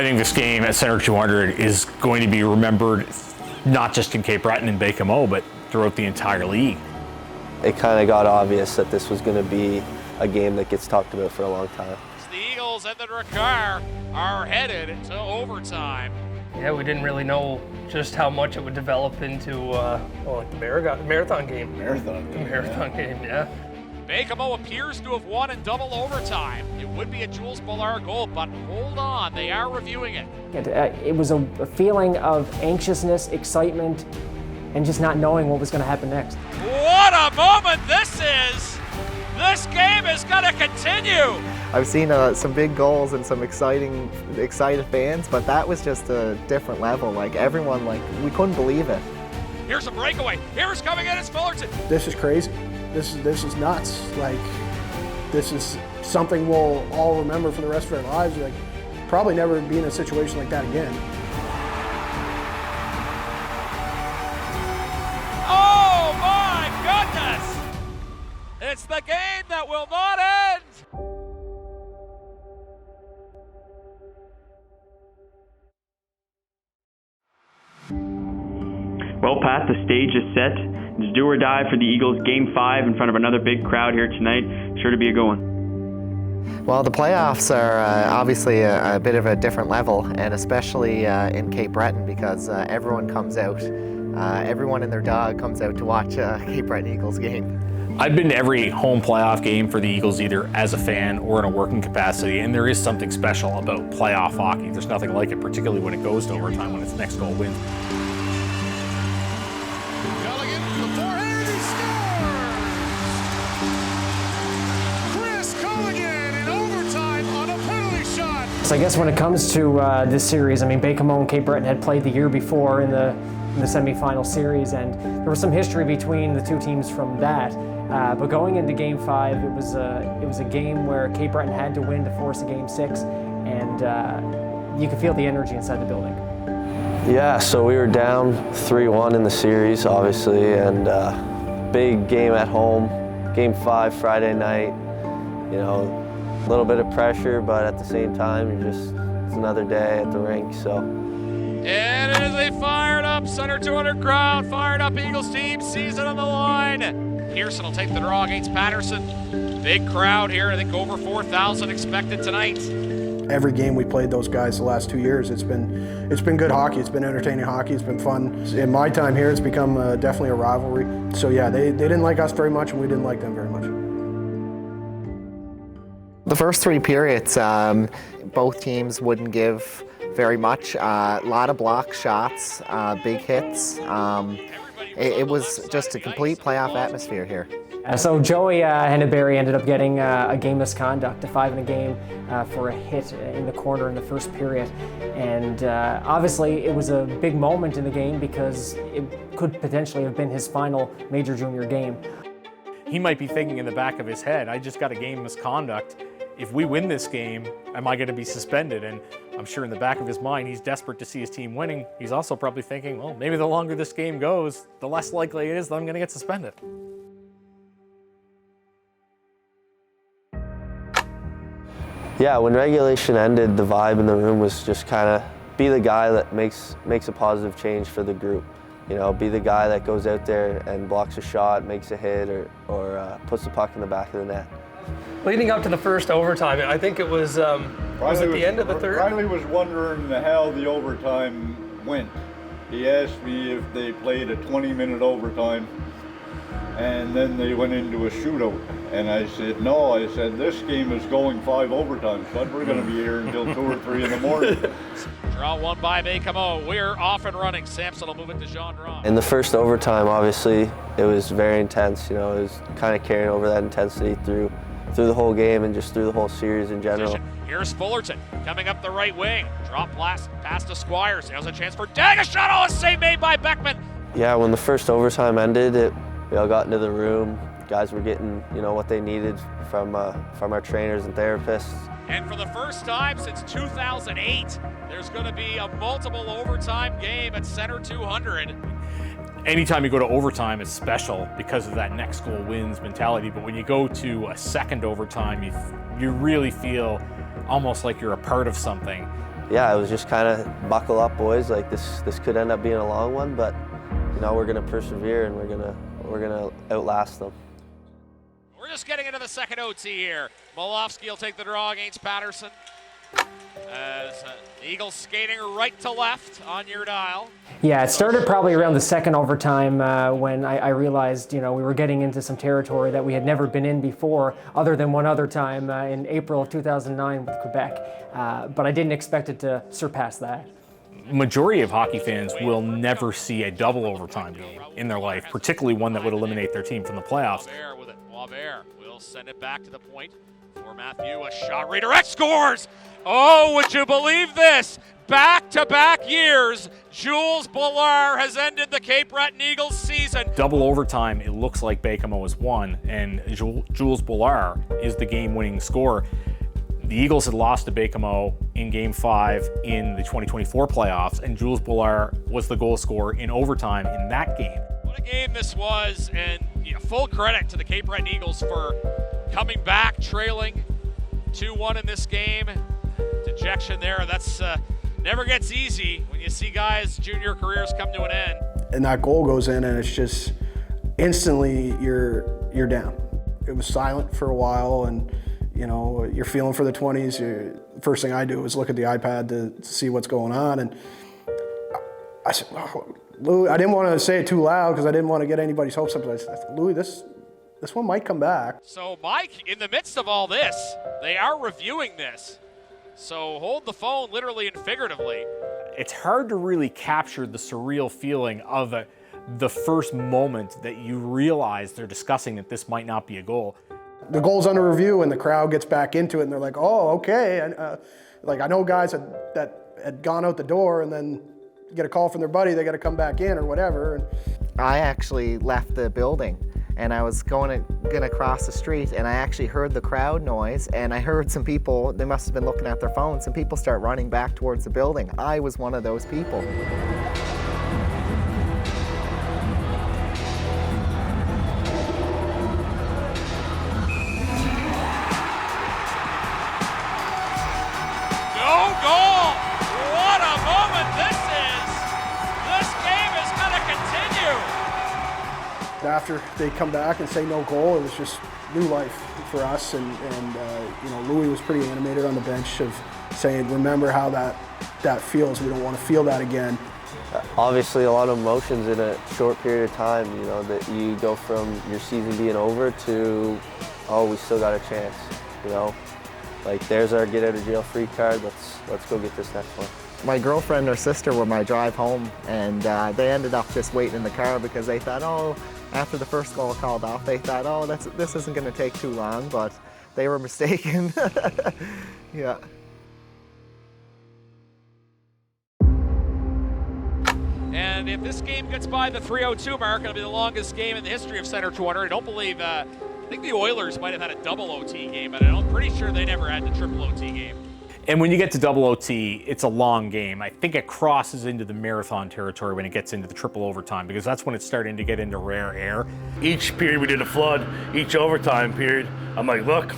I think this game at Center 200 is going to be remembered not just in Cape Breton and Baie-Comeau, but throughout the entire league. It kind of got obvious that this was going to be a game that gets talked about for a long time. The Eagles and the Drakkar are headed to overtime. Yeah, we didn't really know just how much it would develop into like the marathon game. The Marathon game, yeah. Baie-Comeau appears to have won in double overtime. It would be a Jules Ballard goal, but hold on, they are reviewing it. It was a feeling of anxiousness, excitement, and just not knowing what was going to happen next. What a moment this is! This game is going to continue! I've seen some big goals and some excited fans, but that was just a different level. Like everyone, we couldn't believe it. Here's a breakaway. Here's coming in, it's Fullerton. This is crazy. This is nuts. Like, this is something we'll all remember for the rest of our lives. Like, probably never be in a situation like that again. Oh my goodness! It's the game that will not end! Well, Pat, the stage is set. It's do or die for the Eagles Game 5 in front of another big crowd here tonight. Sure to be a good one. Well, the playoffs are obviously a bit of a different level, and especially in Cape Breton, because everyone comes out. Everyone and their dog comes out to watch a Cape Breton Eagles game. I've been to every home playoff game for the Eagles, either as a fan or in a working capacity, and there is something special about playoff hockey. There's nothing like it, particularly when it goes to overtime, when it's next goal wins. So I guess when it comes to this series, I mean, Baie-Comeau and Cape Breton had played the year before in the semifinal series, and there was some history between the two teams from that. But going into Game 5, it was a game where Cape Breton had to win to force a Game 6, and you could feel the energy inside the building. Yeah, so we were down 3-1 in the series, obviously, and big game at home. Game 5 Friday night, you know, a little bit of pressure, but at the same time, it's another day at the rink, so. And it is a fired up Center 200 crowd, fired up Eagles team, season on the line. Pearson will take the draw against Patterson. Big crowd here, I think over 4,000 expected tonight. Every game we played those guys the last 2 years, it's been good hockey, it's been entertaining hockey, it's been fun. In my time here, it's become definitely a rivalry. So yeah, they didn't like us very much and we didn't like them very much. The first 3 periods, both teams wouldn't give very much. A lot of block shots, big hits. It was just a complete playoff atmosphere here. So Joey Henneberry ended up getting a game misconduct, a 5 in a game for a hit in the corner in the first period. And obviously it was a big moment in the game because it could potentially have been his final major junior game. He might be thinking in the back of his head, I just got a game misconduct. If we win this game, am I going to be suspended? And I'm sure in the back of his mind, he's desperate to see his team winning. He's also probably thinking, well, maybe the longer this game goes, the less likely it is that I'm going to get suspended. Yeah, when regulation ended, the vibe in the room was just kind of be the guy that makes a positive change for the group. You know, be the guy that goes out there and blocks a shot, makes a hit, or puts the puck in the back of the net. Leading up to the first overtime, I think it was at the end of the third? Riley was wondering how the overtime went. He asked me if they played a 20-minute overtime and then they went into a shootout. And I said, no, I said, this game is going 5 overtimes, but we're going to be here until 2 or 3 in the morning. Draw one by Baie-Comeau. We're off and running. Sampson will move it to Jean. In the first overtime, obviously, it was very intense. You know, it was kind of carrying over that intensity through the whole game and just through the whole series in general. Here's Fullerton coming up the right wing. Drop pass to Squires. There's a chance for Dag. A shot. Oh, a save made by Beckman. Yeah, when the first overtime ended, we all got into the room. Guys were getting, you know, what they needed from our trainers and therapists. And for the first time since 2008, there's going to be a multiple overtime game at Center 200. Anytime you go to overtime is special because of that next goal wins mentality, but when you go to a second overtime, you really feel almost like you're a part of something. yeah, it was just kind of buckle up, boys. Like this could end up being a long one, but you know, we're gonna persevere and we're gonna outlast them. We're just getting into the second OT here. Molofsky will take the draw against Patterson. As the Eagles skating right to left on your dial. Yeah, it started probably around the second overtime when I realized, you know, we were getting into some territory that we had never been in before, other than one other time in April of 2009 with Quebec. But I didn't expect it to surpass that. Majority of hockey fans will never see a double overtime game in their life, particularly one that would eliminate their team from the playoffs. Waubert will send it back to the point for Matthew. A shot redirect, scores! Oh, would you believe this? Back-to-back years, Jules Boulard has ended the Cape Breton Eagles season. Double overtime, it looks like Baie-Comeau has won, and Jules Boulard is the game-winning scorer. The Eagles had lost to Baie-Comeau in Game 5 in the 2024 playoffs, and Jules Boulard was the goal scorer in overtime in that game. What a game this was, and full credit to the Cape Breton Eagles for coming back, trailing 2-1 in this game. Dejection there, that's never gets easy when you see guys' junior careers come to an end. And that goal goes in and it's just instantly you're down. It was silent for a while and you know, you're feeling for the 20s. First thing I do is look at the iPad to see what's going on. And I said, oh, Louis, I didn't want to say it too loud because I didn't want to get anybody's hopes up. But I said, Louis, this one might come back. So Mike, in the midst of all this, they are reviewing this. So hold the phone literally and figuratively. It's hard to really capture the surreal feeling of the first moment that you realize they're discussing that this might not be a goal. The goal's under review and the crowd gets back into it and they're like, oh, okay. And like I know guys that had gone out the door and then get a call from their buddy, they got to come back in or whatever. And I actually left the building and I was gonna cross the street and I actually heard the crowd noise and I heard some people, they must have been looking at their phones, some people start running back towards the building. I was one of those people. No goal! What a moment this is! This game is gonna continue! After they come back and say no goal, it was just new life for us. And you know, Louis was pretty animated on the bench of saying, remember how that feels. We don't want to feel that again. Obviously a lot of emotions in a short period of time, you know, that you go from your season being over to, oh, we still got a chance, you know. Like, there's our get out of jail free card, let's go get this next one. My girlfriend or sister were my drive home and they ended up just waiting in the car because they thought, oh, after the first goal called off, they thought, oh, this isn't going to take too long, but they were mistaken. Yeah. And if this game gets by the 3:02 mark, it'll be the longest game in the history of Center 200. I don't believe, I think the Oilers might have had a double OT game, but I'm pretty sure they never had the triple OT game. And when you get to double OT, it's a long game. I think it crosses into the marathon territory when it gets into the triple overtime, because that's when it's starting to get into rare air. Each period we did a flood, each overtime period, I'm like, look,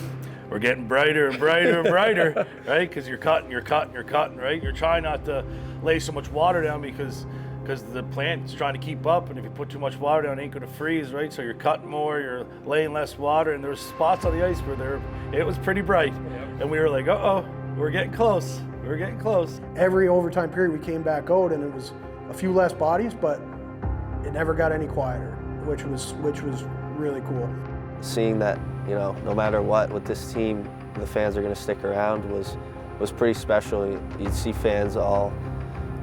we're getting brighter and brighter and brighter, right? Because you're cutting, right? You're trying not to lay so much water down because the plant's trying to keep up, and if you put too much water down, it ain't gonna freeze, right? So you're cutting more, you're laying less water, and there's spots on the ice where it was pretty bright. Yep. And we were like, uh-oh, we're getting close. We're getting close. Every overtime period we came back out and it was a few less bodies, but it never got any quieter, which was really cool. Seeing that, you know, no matter what, with this team, the fans are going to stick around was pretty special. You'd see fans all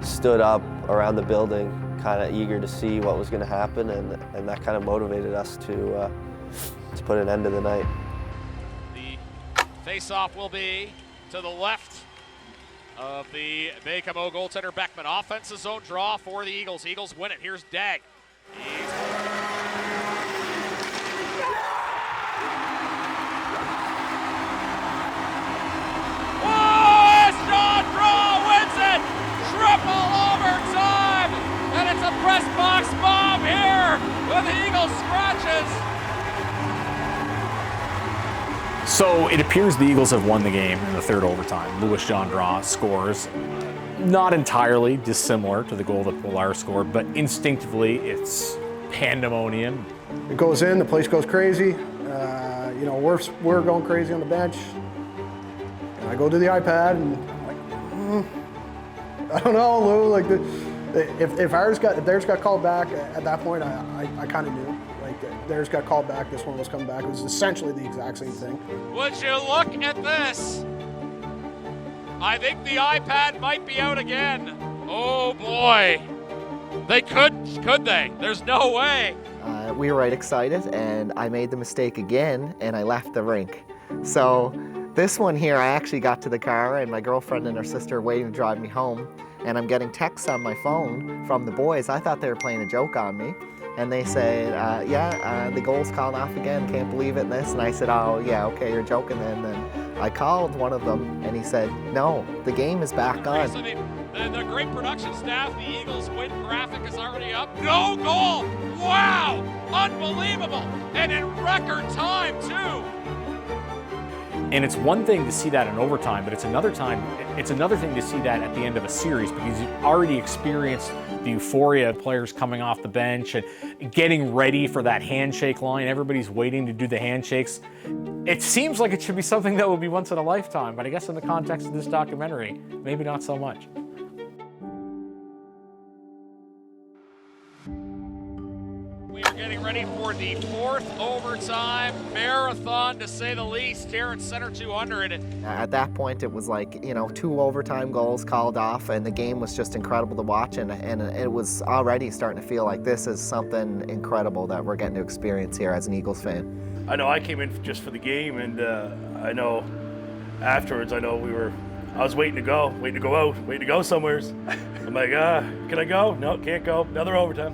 stood up around the building, kind of eager to see what was going to happen, and that kind of motivated us to put an end to the night. The face-off will be to the left of the Baie-Comeau goaltender Beckman. Offensive zone draw for the Eagles. Eagles win it. Here's Dag. Triple overtime, and it's a press box bomb here with the Eagles scratches. So it appears the Eagles have won the game in the third overtime. Louis Gendron scores. Not entirely dissimilar to the goal that Fullard scored, but instinctively it's pandemonium. It goes in, the place goes crazy. You know, we're going crazy on the bench. And I go to the iPad and I'm like, I don't know, Lou. Like, if theirs got called back at that point, I kind of knew. Like, theirs got called back, this one was coming back. It was essentially the exact same thing. Would you look at this? I think the iPad might be out again. Oh boy. They could they? There's no way. We were right excited, and I made the mistake again, and I left the rink. So this one here, I actually got to the car, and my girlfriend and her sister are waiting to drive me home, and I'm getting texts on my phone from the boys. I thought they were playing a joke on me, and they said, the goal's called off again, can't believe it, and this. And I said, oh yeah, okay, you're joking then. And I called one of them, and he said, no, the game is back on. The great production staff, the Eagles win graphic is already up. No goal! Wow! Unbelievable! And in record time, too! And it's one thing to see that in overtime, but it's another thing to see that at the end of a series, because you've already experienced the euphoria of players coming off the bench and getting ready for that handshake line. Everybody's waiting to do the handshakes. It seems like it should be something that would be once in a lifetime, but I guess in the context of this documentary, maybe not so much. We are getting ready for the fourth overtime marathon, to say the least, here in Center 200. At that point, it was like, you know, 2 overtime goals called off, and the game was just incredible to watch, and it was already starting to feel like this is something incredible that we're getting to experience here as an Eagles fan. I know I came in just for the game, and I know afterwards, I was waiting to go out, waiting to go somewheres. I'm like, can I go? No, can't go. Another overtime.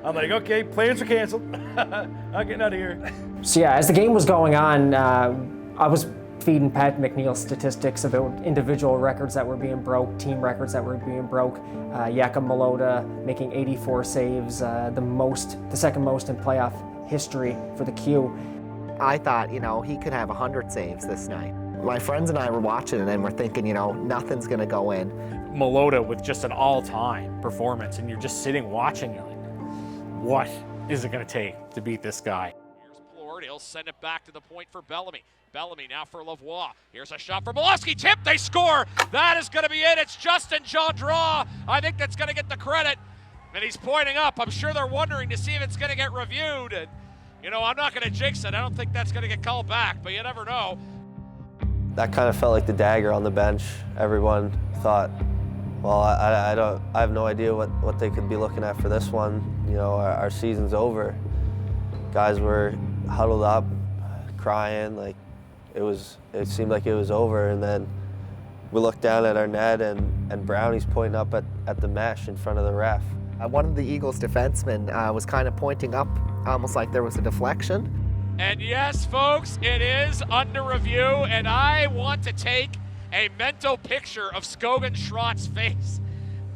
I'm like, okay, plans are canceled. I'm getting out of here. So yeah, as the game was going on, I was feeding Pat McNeil statistics about individual records that were being broke, team records that were being broke. Jakob Malota making 84 saves, the second most in playoff history for the Q. I thought, you know, he could have 100 saves this night. My friends and I were watching it and we're thinking, you know, nothing's going to go in. Malota with just an all-time performance, and you're just sitting watching, you're like, what is it going to take to beat this guy? Here's Plord, he'll send it back to the point for Bellamy. Bellamy now for Lavoie. Here's a shot for Molosky, tip, they score! That is going to be it, it's Justin Gendron. I think that's going to get the credit, and he's pointing up. I'm sure they're wondering to see if it's going to get reviewed, and, you know, I'm not going to jinx it. I don't think that's going to get called back, but you never know. That kind of felt like the dagger on the bench. Everyone thought, well, I have no idea what they could be looking at for this one. You know, our season's over. Guys were huddled up, crying, like it seemed like it was over. And then we looked down at our net, and Brownie's pointing up at the mesh in front of the ref. One of the Eagles defensemen was kind of pointing up, almost like there was a deflection. And yes, folks, it is under review, and I want to take a mental picture of Skogan Schrott's face.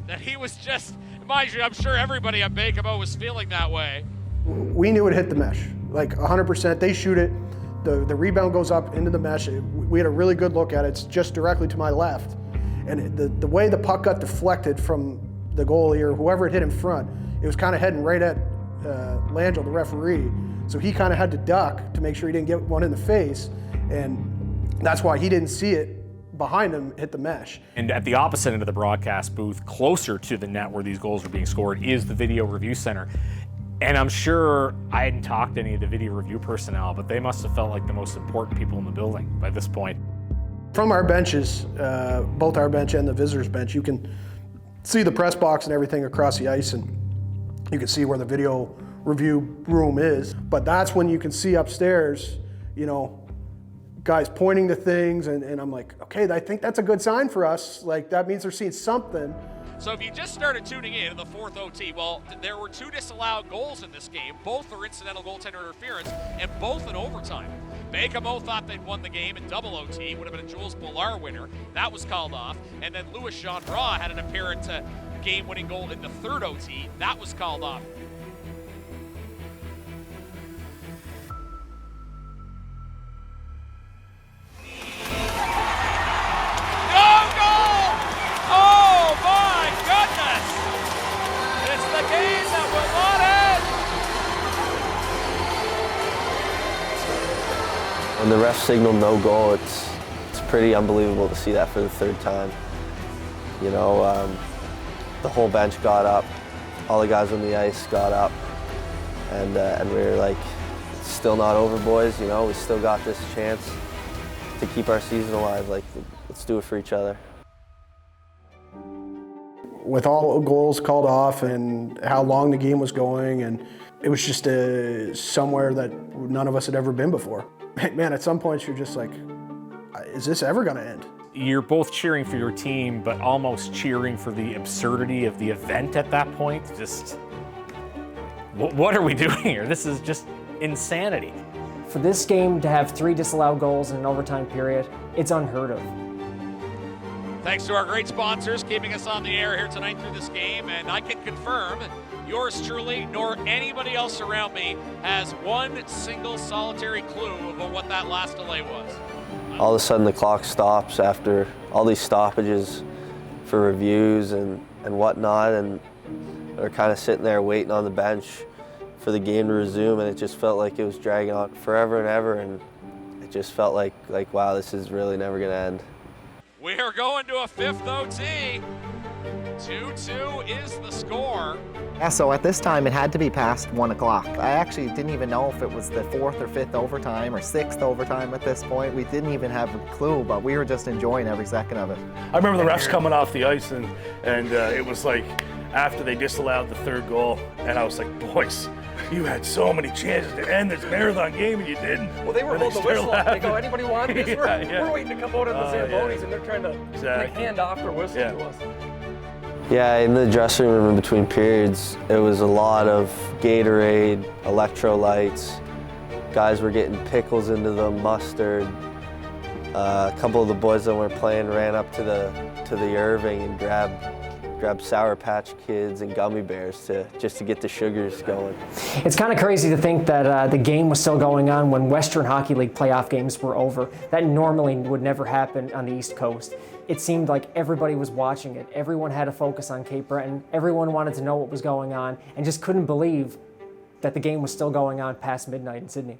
That he was just, mind you, I'm sure everybody at Baie-Comeau was feeling that way. We knew it hit the mesh, like 100%. They shoot it, the rebound goes up into the mesh. We had a really good look at it. It's just directly to my left. And the way the puck got deflected from the goalie or whoever it hit in front, it was kind of heading right at Langell, the referee. So he kind of had to duck to make sure he didn't get one in the face, and that's why he didn't see it behind him hit the mesh. And at the opposite end of the broadcast booth, closer to the net where these goals are being scored, is the video review center. And I'm sure I hadn't talked to any of the video review personnel, but they must have felt like the most important people in the building by this point. From our benches, both our bench and the visitors bench, you can see the press box and everything across the ice, and you can see where the video review room is, but that's when you can see upstairs, you know, guys pointing to things, and I'm like, okay, I think that's a good sign for us. Like, that means they're seeing something. So if you just started tuning in the fourth OT, well, there were 2 disallowed goals in this game. Both are incidental goaltender interference, and both in overtime. Baie-Comeau thought they'd won the game in double OT, would have been a Jules Boulard winner. That was called off. And then Louis Gendron had an apparent game-winning goal in the third OT. That was called off. When the ref signaled no goal, it's pretty unbelievable to see that for the third time. You know, the whole bench got up, all the guys on the ice got up, and we were like, it's still not over, boys. You know, we still got this chance to keep our season alive. Like, let's do it for each other. With all goals called off and how long the game was going, and it was just somewhere that none of us had ever been before. Man, at some points you're just like, is this ever going to end? You're both cheering for your team, but almost cheering for the absurdity of the event at that point. Just, what are we doing here? This is just insanity. For this game to have 3 disallowed goals in an overtime period, it's unheard of. Thanks to our great sponsors keeping us on the air here tonight through this game, and I can confirm yours truly nor anybody else around me has one single solitary clue of what that last delay was. All of a sudden the clock stops after all these stoppages for reviews and whatnot, and we're kind of sitting there waiting on the bench for the game to resume, and it just felt like it was dragging on forever and ever, and it just felt like wow, this is really never going to end. We are going to a 5th OT. 2-2 is the score. Yeah, so at this time it had to be past 1 o'clock. I actually didn't even know if it was the 4th or 5th overtime or 6th overtime at this point. We didn't even have a clue, but we were just enjoying every second of it. I remember the refs coming off the ice, and it was like after they disallowed the 3rd goal, and I was like, boys, you had so many chances to end this marathon game and you didn't. Well, they were holding the whistle up. They go, anybody want this? We're waiting to come out of the Zambonis, and they're trying to hand off their whistle to us. Yeah, in the dressing room in between periods, it was a lot of Gatorade, electrolytes. Guys were getting pickles into them, mustard. A couple of the boys that weren't playing ran up to the Irving and grabbed Sour Patch Kids and gummy bears just to get the sugars going. It's kind of crazy to think that the game was still going on when Western Hockey League playoff games were over. That normally would never happen on the East Coast. It seemed like everybody was watching it. Everyone had a focus on Cape Breton. Everyone wanted to know what was going on and just couldn't believe that the game was still going on past midnight in Sydney.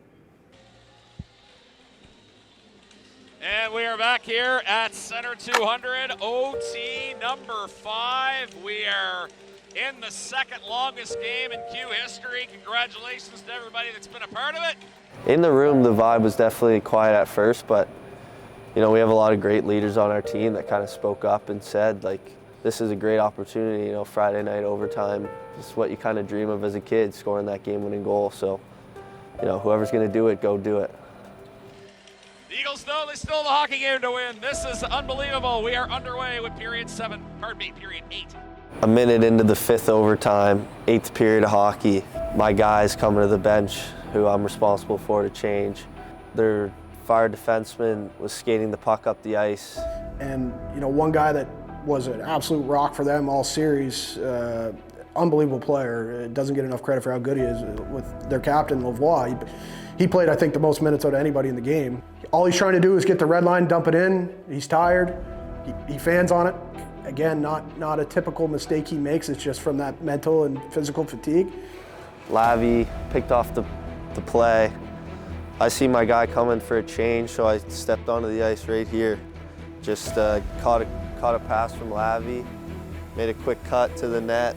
And we are back here at Center 200, OT number 5. We are in the 2nd longest game in Q history. Congratulations to everybody that's been a part of it. In the room, the vibe was definitely quiet at first, but you know, we have a lot of great leaders on our team that kind of spoke up and said, like, this is a great opportunity, you know, Friday night overtime. This is what you kind of dream of as a kid, scoring that game-winning goal. So, you know, whoever's going to do it, go do it. The Eagles, though, they still have the hockey game to win. This is unbelievable. We are underway with period 8. A minute into the 5th overtime, 8th period of hockey, my guys coming to the bench, who I'm responsible for to change. Their fire defenseman was skating the puck up the ice. And, you know, one guy that was an absolute rock for them all series, unbelievable player, doesn't get enough credit for how good he is, with their captain, Lavoie. He played, I think, the most minutes out of anybody in the game. All he's trying to do is get the red line, dump it in. He's tired. He fans on it. Again, not a typical mistake he makes. It's just from that mental and physical fatigue. Lavi picked off the play. I see my guy coming for a change, so I stepped onto the ice right here. Just caught a pass from Lavi, made a quick cut to the net.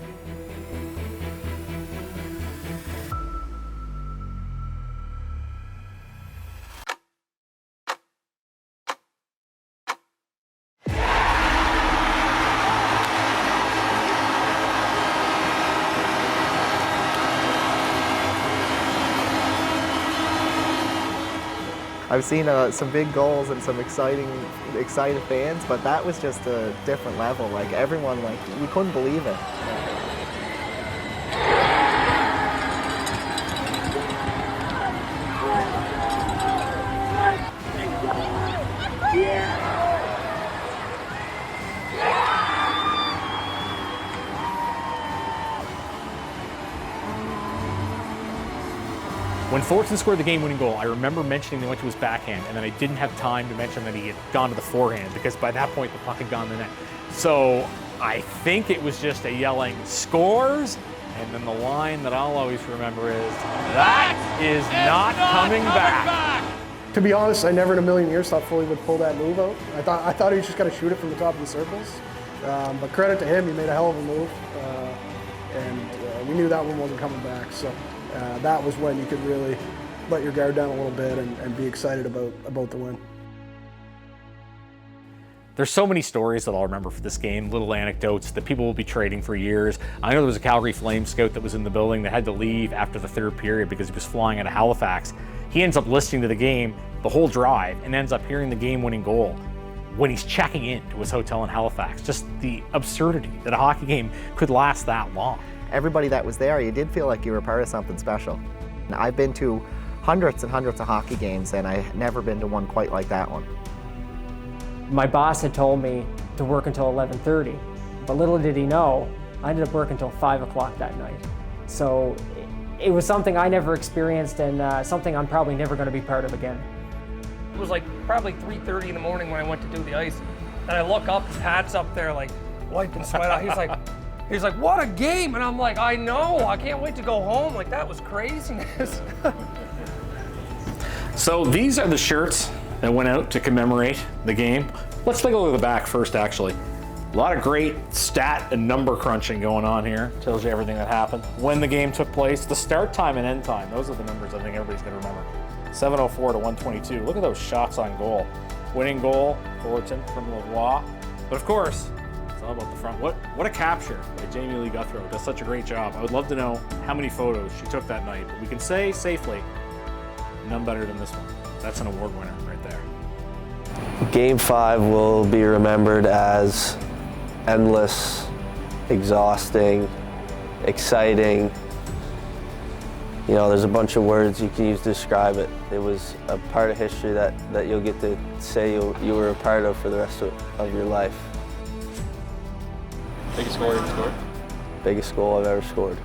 I've seen some big goals and some excited fans, but that was just a different level. Like everyone, like we couldn't believe it. When Fullerton scored the game-winning goal, I remember mentioning they went to his backhand, and then I didn't have time to mention that he had gone to the forehand, because by that point the puck had gone in the net. So I think it was just a yelling, "Scores!" And then the line that I'll always remember is, "That is not coming back." To be honest, I never in a million years thought Foley would pull that move out. I thought he was just going to shoot it from the top of the circles. But credit to him, he made a hell of a move. And we knew that one wasn't coming back. So that was when you could really let your guard down a little bit and be excited about the win. There's so many stories that I'll remember for this game, little anecdotes that people will be trading for years. I know there was a Calgary Flames scout that was in the building that had to leave after the third period because he was flying out of Halifax. He ends up listening to the game the whole drive and ends up hearing the game-winning goal when he's checking in to his hotel in Halifax. Just the absurdity that a hockey game could last that long. Everybody that was there, you did feel like you were part of something special. I've been to hundreds and hundreds of hockey games, and I've never been to one quite like that one. My boss had told me to work until 11:30, but little did he know, I ended up working until 5 o'clock that night. So it was something I never experienced and something I'm probably never going to be part of again. It was like probably 3:30 in the morning when I went to do the ice, and I look up, Pat's up there like wiping sweat out. He's like, what a game! And I'm like, I know, I can't wait to go home. Like, that was craziness. So these are the shirts that went out to commemorate the game. Let's take a look at the back first, actually. A lot of great stat and number crunching going on here. Tells you everything that happened, when the game took place, the start time and end time. Those are the numbers I think everybody's gonna remember. 7:04 to 1:22. Look at those shots on goal. Winning goal, Fullerton from Lavoie. But of course, it's all about the front. What a capture by Jamie Lee Guthrow. Does such a great job. I would love to know how many photos she took that night. But we can say safely, none better than this one. That's an award winner right there. Game 5 will be remembered as endless, exhausting, exciting. You know, there's a bunch of words you can use to describe it. It was a part of history that you'll get to say you were a part of for the rest of your life. Biggest goal you ever scored? Biggest goal I've ever scored.